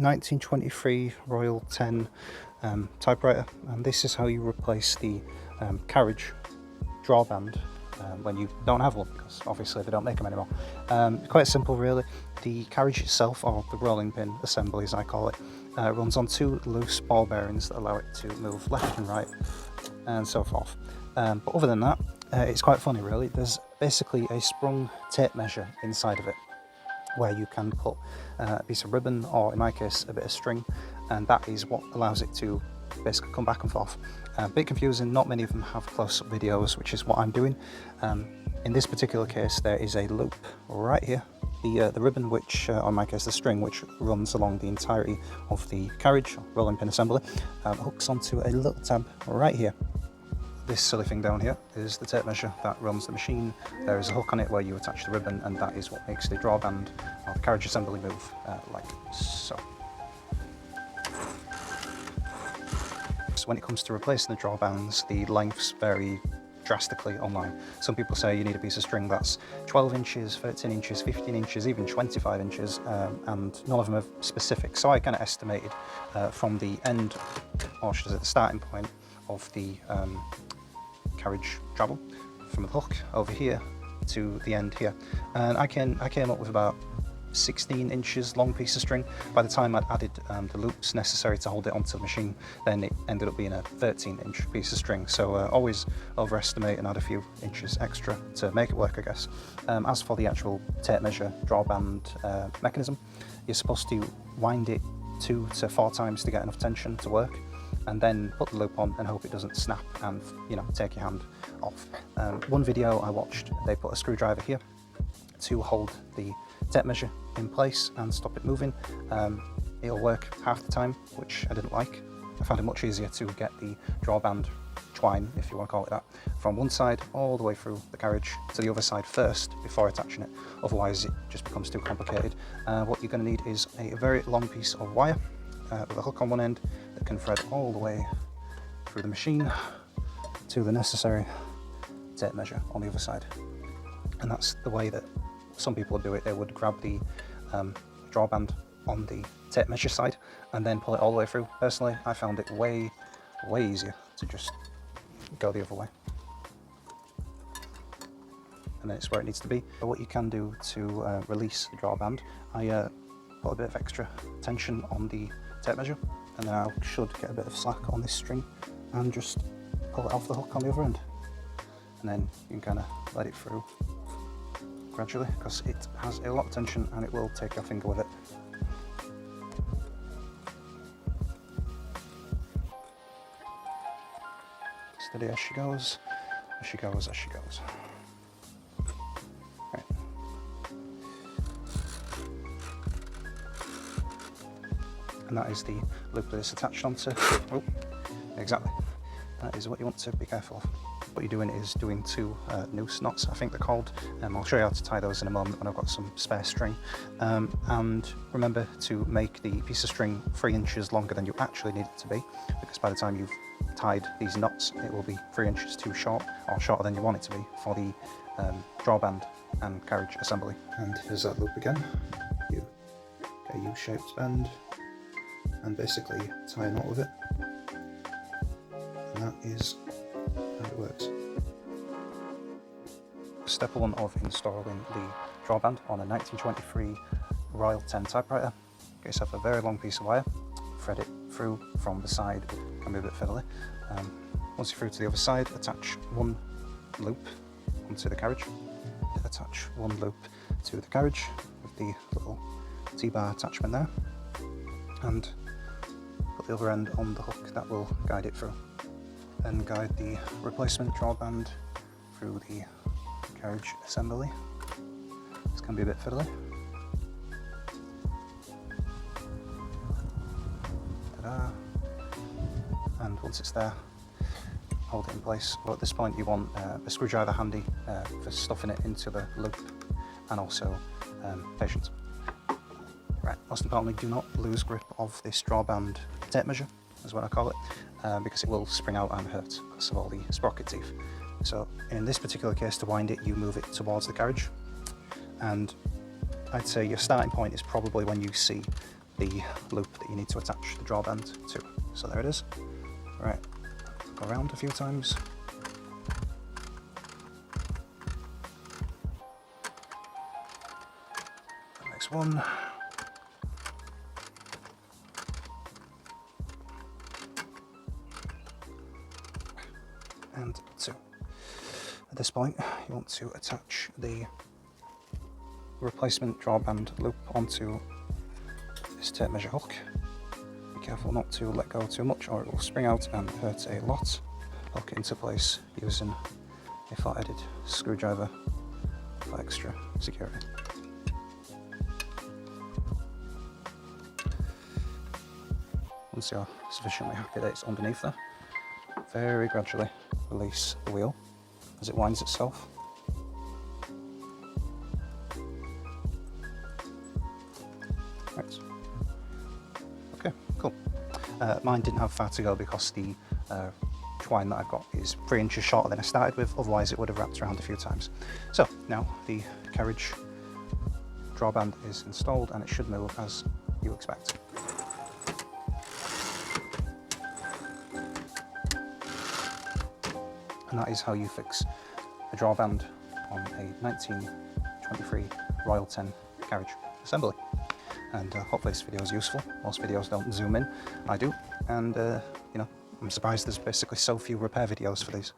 1923 Royal 10 typewriter, and this is how you replace the Carriage drawband when you don't have one, because obviously they don't make them anymore. Quite simple really. The carriage itself, or the rolling pin assembly as I call it, runs on two loose ball bearings that allow it to move left and right and so forth. But other than that, it's quite funny really. There's basically a sprung tape measure inside of it, where you can put a piece of ribbon, or in my case a bit of string, and that is what allows it to basically come back and forth. A bit confusing, not many of them have close-up videos, which is what I'm doing. In this particular case there is a loop right here. The ribbon, which, or in my case the string, which runs along the entirety of the carriage rolling pin assembly, hooks onto a little tab right here. This silly thing down here is the tape measure that runs the machine. There is a hook on it where you attach the ribbon, and that is what makes the drawband or the carriage assembly move like so. So when it comes to replacing the drawbands, the lengths vary drastically online. Some people say you need a piece of string that's 12 inches, 13 inches, 15 inches, even 25 inches, and none of them are specific. So I kind of estimated from the end, or should I say the starting point of the carriage travel, from the hook over here to the end here, and I came up with about 16 inches long piece of string. By the time I'd added the loops necessary to hold it onto the machine, then it ended up being a 13-inch piece of string. So always overestimate and add a few inches extra to make it work, I guess. As for the actual tape measure drawband mechanism, you're supposed to wind it 2 to 4 times to get enough tension to work, and then put the loop on and hope it doesn't snap and, you know, take your hand off. One video I watched, they put a screwdriver here to hold the tape measure in place and stop it moving. It'll work half the time, which I didn't like. I found it much easier to get the drawband twine, if you want to call it that, from one side all the way through the carriage to the other side first before attaching it. Otherwise it just becomes too complicated. What you're going to need is a very long piece of wire with a hook on one end that can thread all the way through the machine to the necessary tape measure on the other side. And that's the way that some people would do it. They would grab the drawband on the tape measure side and then pull it all the way through. Personally, I found it way easier to just go the other way, and then it's where it needs to be. But what you can do to release the drawband, I put a bit of extra tension on the tape measure, and then I should get a bit of slack on this string and just pull it off the hook on the other end, and then you can kind of let it through gradually, because it has a lot of tension and it will take your finger with it. Steady as she goes, as she goes, as she goes. Right. And that is the loop that it's attached onto. Oh, exactly. That is what you want to be careful of. What you're doing is doing 2 noose knots, I think they're called. I'll show you how to tie those in a moment when I've got some spare string. And remember to make the piece of string 3 inches longer than you actually need it to be, because by the time you've tied these knots it will be 3 inches too short, or shorter than you want it to be, for the drawband and carriage assembly. And here's that loop again. You get a U-shaped bend and basically tie a knot with it, and that is how it works. Step 1 of installing the drawband on a 1923 Royal 10 typewriter. Get yourself a very long piece of wire, thread it through from the side, it can be a bit fiddly. Once you're through to the other side, attach one loop onto the carriage, attach one loop to the carriage with the little T-bar attachment there, and put the other end on the hook that will guide it through. Then guide the replacement drawband through the carriage assembly. This can be a bit fiddly. Ta-da! And once it's there, hold it in place. But at this point you want a screwdriver handy for stuffing it into the loop, and also patience. Right, most importantly, do not lose grip of this drawband tape measure, is what I call it, because it will spring out and hurt because of all the sprocket teeth. So in this particular case, to wind it, you move it towards the carriage, and I'd say your starting point is probably when you see the loop that you need to attach the drawband to. So there it is. Right, go around a few times. The next one. And 2. At this point, you want to attach the replacement drawband loop onto this tape measure hook. Be careful not to let go too much or it will spring out and hurt a lot. Lock it into place using a flat-headed screwdriver for extra security. Once you're sufficiently happy that it's underneath there, very gradually release the wheel as it winds itself. Right. Okay, cool. Mine didn't have far to go because the twine that I've got is 3 inches shorter than I started with, otherwise it would have wrapped around a few times. So now the Carriage drawband is installed and it should move as you expect. And that is how you fix a drawband on a 1923 Royal 10 Carriage assembly. And hopefully this video is useful. Most videos don't zoom in, I do, and you know, I'm surprised there's basically so few repair videos for these.